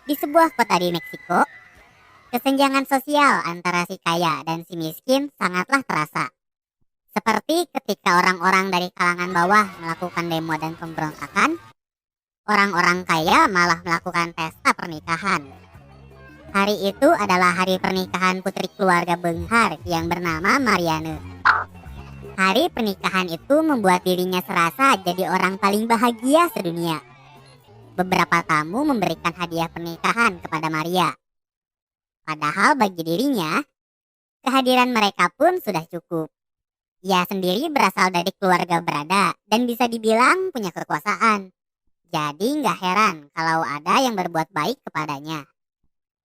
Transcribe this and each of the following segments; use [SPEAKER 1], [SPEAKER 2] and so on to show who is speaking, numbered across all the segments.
[SPEAKER 1] Di sebuah kota di Meksiko, kesenjangan sosial antara si kaya dan si miskin sangatlah terasa. Seperti ketika orang-orang dari kalangan bawah melakukan demo dan pemberontakan, orang-orang kaya malah melakukan pesta pernikahan. Hari itu adalah hari pernikahan putri keluarga Benghar yang bernama Mariane. Hari pernikahan itu membuat dirinya serasa jadi orang paling bahagia sedunia. Beberapa tamu memberikan hadiah pernikahan kepada Maria. Padahal bagi dirinya, kehadiran mereka pun sudah cukup. Ia sendiri berasal dari keluarga berada dan bisa dibilang punya kekuasaan. Jadi nggak heran kalau ada yang berbuat baik kepadanya.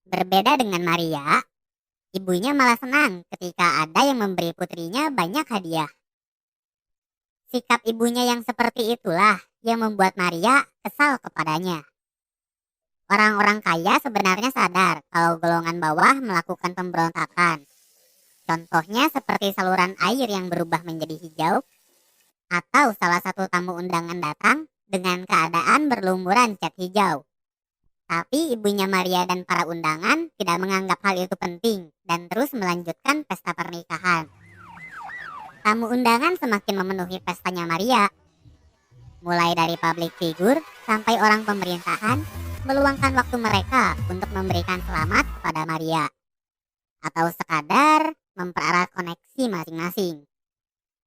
[SPEAKER 1] Berbeda dengan Maria, ibunya malah senang ketika ada yang memberi putrinya banyak hadiah. Sikap ibunya yang seperti itulah yang membuat Maria kesal kepadanya. Orang-orang kaya sebenarnya sadar kalau golongan bawah melakukan pemberontakan. Contohnya seperti saluran air yang berubah menjadi hijau, atau salah satu tamu undangan datang dengan keadaan berlumuran cat hijau. Tapi ibunya Maria dan para undangan tidak menganggap hal itu penting dan terus melanjutkan pesta pernikahan. Tamu undangan semakin memenuhi pestanya Maria. Mulai dari public figure sampai orang pemerintahan meluangkan waktu mereka untuk memberikan selamat kepada Maria. Atau sekadar mempererat koneksi masing-masing.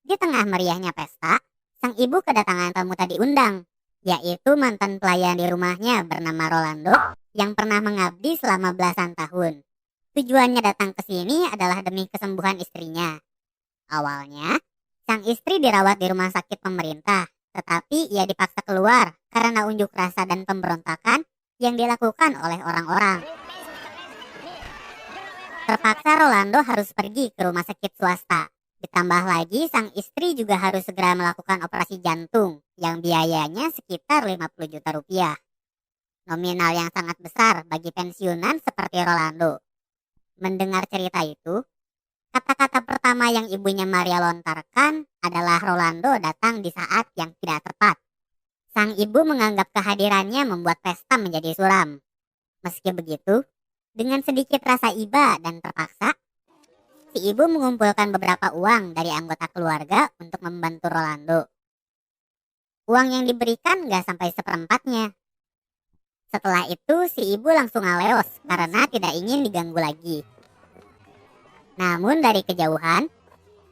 [SPEAKER 1] Di tengah meriahnya pesta, sang ibu kedatangan tamu tadi undang, yaitu mantan pelayan di rumahnya bernama Rolando yang pernah mengabdi selama belasan tahun. Tujuannya datang ke sini adalah demi kesembuhan istrinya. Awalnya, sang istri dirawat di rumah sakit pemerintah, tetapi ia dipaksa keluar karena unjuk rasa dan pemberontakan yang dilakukan oleh orang-orang. Terpaksa Rolando harus pergi ke rumah sakit swasta. Ditambah lagi sang istri juga harus segera melakukan operasi jantung yang biayanya sekitar 50 juta rupiah. Nominal yang sangat besar bagi pensiunan seperti Rolando. Mendengar cerita itu, kata-kata pertama yang ibunya Maria lontarkan adalah Rolando datang di saat yang tidak tepat. Sang ibu menganggap kehadirannya membuat pesta menjadi suram. Meski begitu, dengan sedikit rasa iba dan terpaksa, si ibu mengumpulkan beberapa uang dari anggota keluarga untuk membantu Rolando. Uang yang diberikan gak sampai seperempatnya. Setelah itu si ibu langsung ngaleos karena tidak ingin diganggu lagi. Namun dari kejauhan,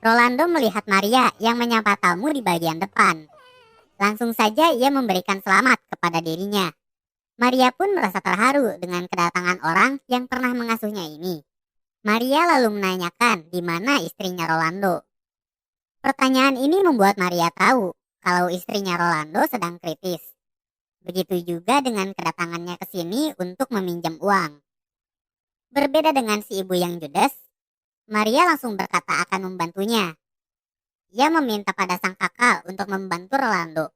[SPEAKER 1] Rolando melihat Maria yang menyapa tamu di bagian depan. Langsung saja ia memberikan selamat kepada dirinya. Maria pun merasa terharu dengan kedatangan orang yang pernah mengasuhnya ini. Maria lalu menanyakan di mana istrinya Rolando. Pertanyaan ini membuat Maria tahu kalau istrinya Rolando sedang kritis. Begitu juga dengan kedatangannya ke sini untuk meminjam uang. Berbeda dengan si ibu yang judes, Maria langsung berkata akan membantunya. Ia meminta pada sang kakak untuk membantu Rolando.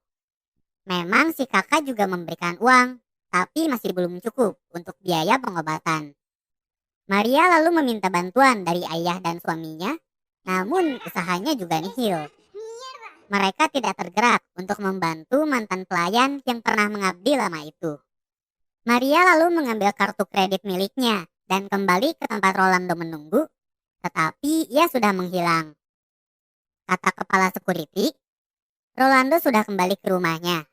[SPEAKER 1] Memang si kakak juga memberikan uang, tapi masih belum cukup untuk biaya pengobatan. Maria lalu meminta bantuan dari ayah dan suaminya, namun usahanya juga nihil. Mereka tidak tergerak untuk membantu mantan pelayan yang pernah mengabdi lama itu. Maria lalu mengambil kartu kredit miliknya dan kembali ke tempat Rolando menunggu, tetapi ia sudah menghilang. Kata kepala security, Rolando sudah kembali ke rumahnya.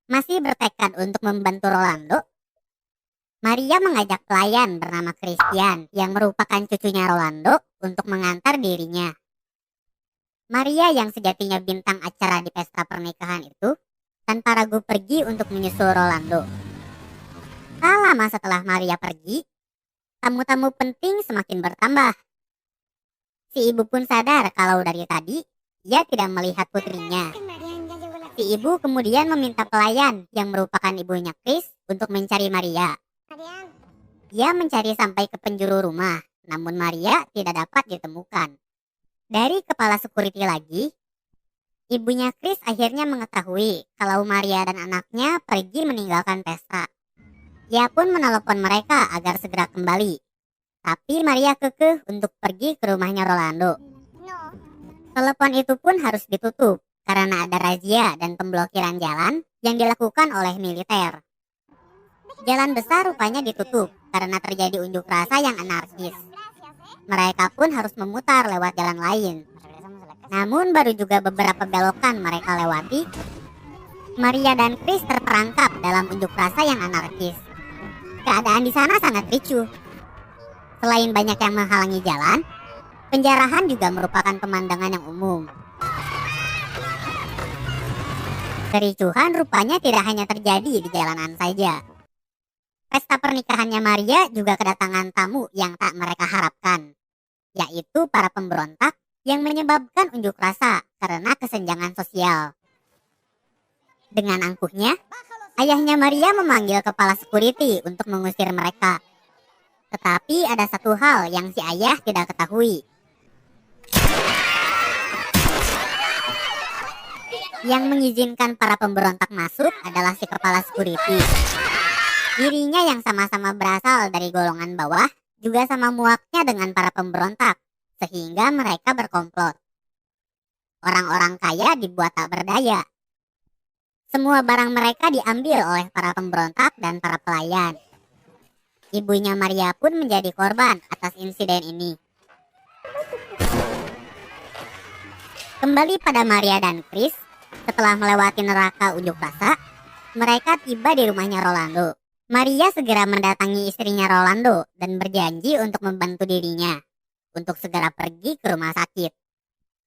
[SPEAKER 1] Masih bertekad untuk membantu Rolando, Maria mengajak pelayan bernama Christian yang merupakan cucunya Rolando untuk mengantar dirinya. Maria yang sejatinya bintang acara di pesta pernikahan itu tanpa ragu pergi untuk menyusul Rolando. Tak lama setelah Maria pergi, tamu-tamu penting semakin bertambah. Si ibu pun sadar kalau dari tadi ia tidak melihat putrinya. Si ibu kemudian meminta pelayan yang merupakan ibunya Chris untuk mencari Maria. Ia mencari sampai ke penjuru rumah, namun Maria tidak dapat ditemukan. Dari kepala security lagi, ibunya Chris akhirnya mengetahui kalau Maria dan anaknya pergi meninggalkan pesta. Ia pun menelepon mereka agar segera kembali. Tapi Maria kekeh untuk pergi ke rumahnya Rolando. Telepon itu pun harus ditutup karena ada razia dan pemblokiran jalan yang dilakukan oleh militer. Jalan besar rupanya ditutup karena terjadi unjuk rasa yang anarkis. Mereka pun harus memutar lewat jalan lain. Namun baru juga beberapa belokan mereka lewati, Maria dan Chris terperangkap dalam unjuk rasa yang anarkis. Keadaan di sana sangat ricuh. Selain banyak yang menghalangi jalan, penjarahan juga merupakan pemandangan yang umum. Kericuhan rupanya tidak hanya terjadi di jalanan saja. Pesta pernikahannya Maria juga kedatangan tamu yang tak mereka harapkan, yaitu para pemberontak yang menyebabkan unjuk rasa karena kesenjangan sosial. Dengan angkuhnya, ayahnya Maria memanggil kepala security untuk mengusir mereka. Tetapi ada satu hal yang si ayah tidak ketahui. Yang mengizinkan para pemberontak masuk adalah si kepala security. Dirinya yang sama-sama berasal dari golongan bawah juga sama muaknya dengan para pemberontak, sehingga mereka berkomplot. Orang-orang kaya dibuat tak berdaya. Semua barang mereka diambil oleh para pemberontak dan para pelayan. Ibunya Maria pun menjadi korban atas insiden ini. Kembali pada Maria dan Chris, setelah melewati neraka unjuk rasa, mereka tiba di rumahnya Rolando. Maria segera mendatangi istrinya Rolando dan berjanji untuk membantu dirinya untuk segera pergi ke rumah sakit.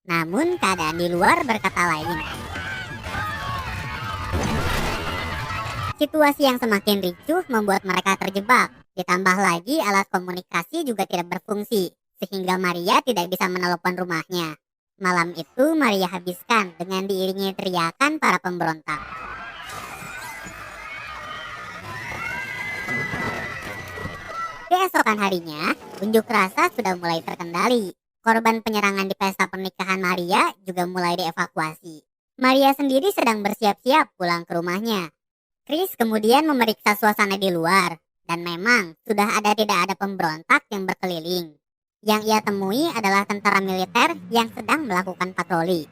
[SPEAKER 1] Namun keadaan di luar berkata lain. Situasi yang semakin ricuh membuat mereka terjebak. Ditambah lagi alat komunikasi juga tidak berfungsi, sehingga Maria tidak bisa menelepon rumahnya. Malam itu Maria habiskan dengan diiringi teriakan para pemberontak. Keesokan harinya, unjuk rasa sudah mulai terkendali. Korban penyerangan di pesta pernikahan Maria juga mulai dievakuasi. Maria sendiri sedang bersiap-siap pulang ke rumahnya. Chris kemudian memeriksa suasana di luar, dan memang sudah tidak ada pemberontak yang berkeliling. Yang ia temui adalah tentara militer yang sedang melakukan patroli.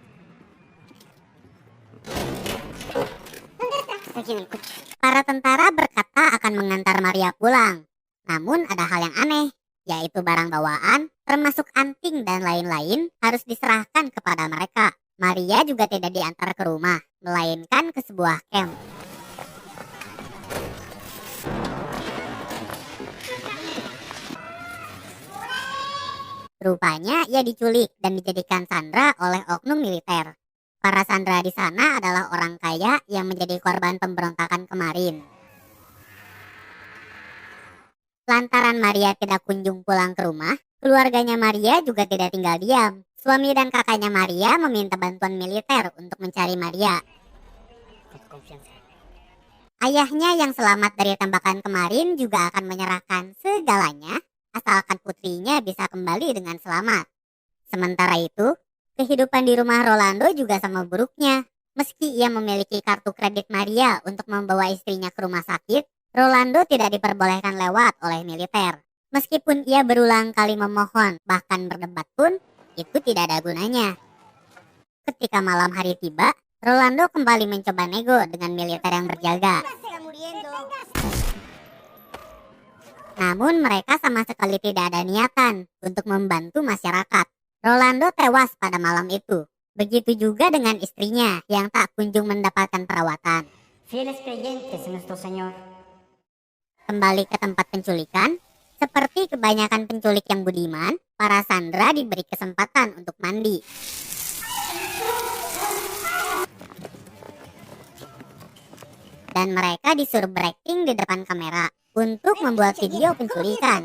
[SPEAKER 1] Para tentara berkata akan mengantar Maria pulang. Namun ada hal yang aneh, yaitu barang bawaan, termasuk anting dan lain-lain, harus diserahkan kepada mereka. Maria juga tidak diantar ke rumah, melainkan ke sebuah camp. Rupanya ia diculik dan dijadikan sandera oleh oknum militer. Para sandera di sana adalah orang kaya yang menjadi korban pemberontakan kemarin. Lantaran Maria tidak kunjung pulang ke rumah, keluarganya Maria juga tidak tinggal diam. Suami dan kakaknya Maria meminta bantuan militer untuk mencari Maria. Ayahnya yang selamat dari tembakan kemarin juga akan menyerahkan segalanya asalkan putrinya bisa kembali dengan selamat. Sementara itu, kehidupan di rumah Rolando juga sama buruknya. Meski ia memiliki kartu kredit Maria untuk membawa istrinya ke rumah sakit, Rolando tidak diperbolehkan lewat oleh militer. Meskipun ia berulang kali memohon, bahkan berdebat pun, itu tidak ada gunanya. Ketika malam hari tiba, Rolando kembali mencoba nego dengan militer yang berjaga. Namun mereka sama sekali tidak ada niatan untuk membantu masyarakat. Rolando tewas pada malam itu. Begitu juga dengan istrinya yang tak kunjung mendapatkan perawatan.
[SPEAKER 2] Fieles creyentes en nuestro Señor.
[SPEAKER 1] Kembali ke tempat penculikan, seperti kebanyakan penculik yang budiman, para sandera diberi kesempatan untuk mandi. Dan mereka disuruh berakting di depan kamera untuk membuat video penculikan.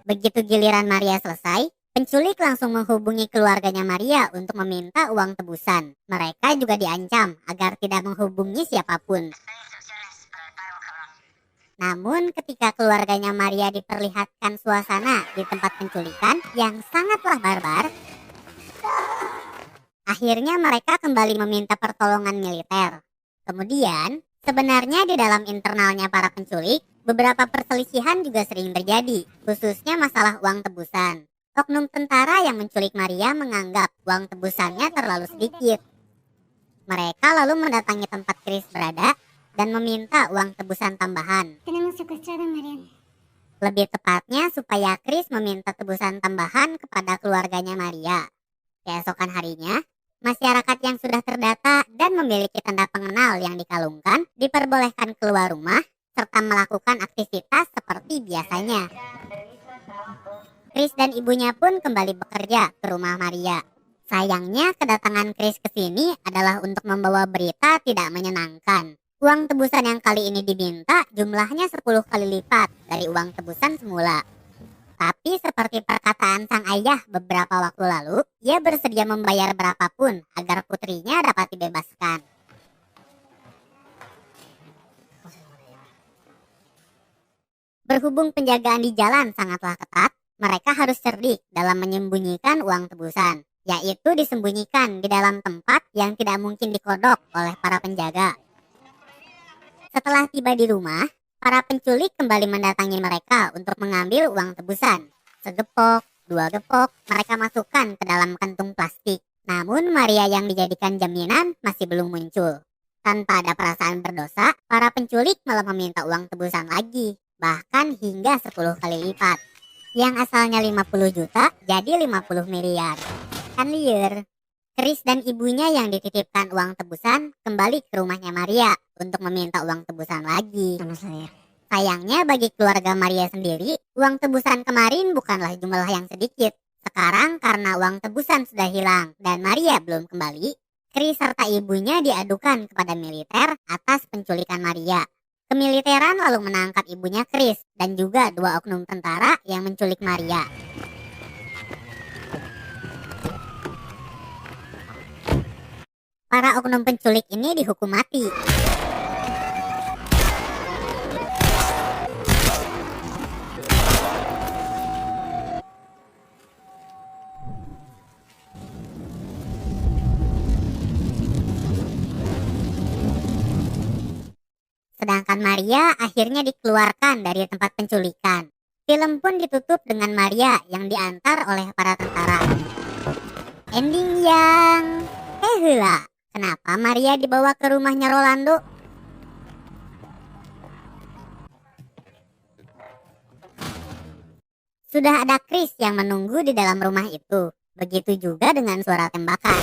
[SPEAKER 1] Begitu giliran Maria selesai, penculik langsung menghubungi keluarganya Maria untuk meminta uang tebusan. Mereka juga diancam agar tidak menghubungi siapapun. Namun ketika keluarganya Maria diperlihatkan suasana di tempat penculikan yang sangatlah barbar, akhirnya mereka kembali meminta pertolongan militer. Kemudian, sebenarnya di dalam internalnya para penculik, beberapa perselisihan juga sering terjadi, khususnya masalah uang tebusan. Oknum tentara yang menculik Maria menganggap uang tebusannya terlalu sedikit. Mereka lalu mendatangi tempat Chris berada dan meminta uang tebusan tambahan.
[SPEAKER 2] Tenemos secuestrada a Mariana.
[SPEAKER 1] Lebih tepatnya supaya Chris meminta tebusan tambahan kepada keluarganya Maria. Keesokan harinya, masyarakat yang sudah terdata dan memiliki tanda pengenal yang dikalungkan diperbolehkan keluar rumah serta melakukan aktivitas seperti biasanya. Chris dan ibunya pun kembali bekerja ke rumah Maria. Sayangnya kedatangan Chris ke sini adalah untuk membawa berita tidak menyenangkan. Uang tebusan yang kali ini diminta jumlahnya 10 kali lipat dari uang tebusan semula. Tapi seperti perkataan sang ayah beberapa waktu lalu, ia bersedia membayar berapapun agar putrinya dapat dibebaskan. Berhubung penjagaan di jalan sangatlah ketat, mereka harus cerdik dalam menyembunyikan uang tebusan, yaitu disembunyikan di dalam tempat yang tidak mungkin dikodok oleh para penjaga. Setelah tiba di rumah, para penculik kembali mendatangi mereka untuk mengambil uang tebusan. Segepok, 2 gepok, mereka masukkan ke dalam kantung plastik. Namun Maria yang dijadikan jaminan masih belum muncul. Tanpa ada perasaan berdosa, para penculik malah meminta uang tebusan lagi, bahkan hingga 10 kali lipat. Yang asalnya 50 juta jadi 50 miliar. Kan liar. Chris dan ibunya yang dititipkan uang tebusan kembali ke rumahnya Maria untuk meminta uang tebusan lagi. Sayangnya bagi keluarga Maria sendiri, uang tebusan kemarin bukanlah jumlah yang sedikit. Sekarang karena uang tebusan sudah hilang dan Maria belum kembali, Chris serta ibunya diadukan kepada militer atas penculikan Maria. Kemiliteran lalu menangkap ibunya Chris dan juga 2 oknum tentara yang menculik Maria. Para oknum penculik ini dihukum mati. Sedangkan Maria akhirnya dikeluarkan dari tempat penculikan. Film pun ditutup dengan Maria yang diantar oleh para tentara. Ending yang heula. Kenapa Maria dibawa ke rumahnya Rolando? Sudah ada Chris yang menunggu di dalam rumah itu. Begitu juga dengan suara tembakan.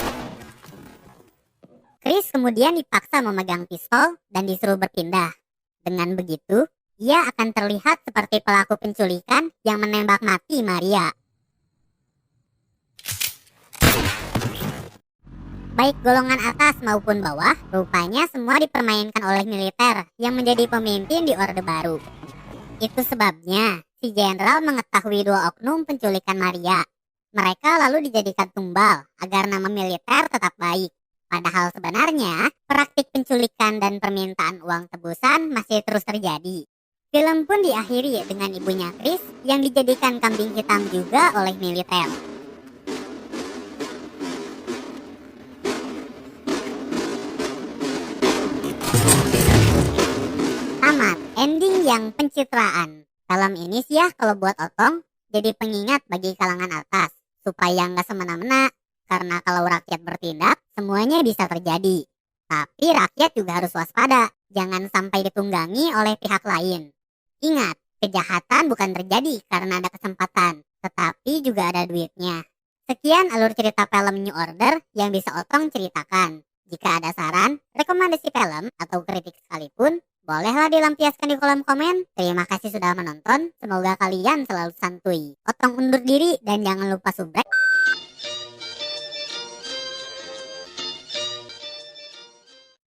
[SPEAKER 1] Chris kemudian dipaksa memegang pistol dan disuruh berpindah. Dengan begitu, ia akan terlihat seperti pelaku penculikan yang menembak mati Maria. Baik golongan atas maupun bawah, rupanya semua dipermainkan oleh militer yang menjadi pemimpin di Orde Baru. Itu sebabnya si jenderal mengetahui 2 oknum penculikan Maria. Mereka lalu dijadikan tumbal agar nama militer tetap baik. Padahal sebenarnya praktik penculikan dan permintaan uang tebusan masih terus terjadi. Film pun diakhiri dengan ibunya Chris yang dijadikan kambing hitam juga oleh militer. Tamat, ending yang pencitraan. Film ini sih ya kalau buat Otong jadi pengingat bagi kalangan atas supaya nggak semena-mena. Karena kalau rakyat bertindak semuanya bisa terjadi. Tapi rakyat juga harus waspada, jangan sampai ditunggangi oleh pihak lain. Ingat, kejahatan bukan terjadi karena ada kesempatan, tetapi juga ada duitnya. Sekian alur cerita film New Order yang bisa Otong ceritakan. Jika ada saran, rekomendasi film, atau kritik sekalipun, bolehlah dilampiaskan di kolom komen. Terima kasih sudah menonton, semoga kalian selalu santuy. Otong undur diri dan jangan lupa subrek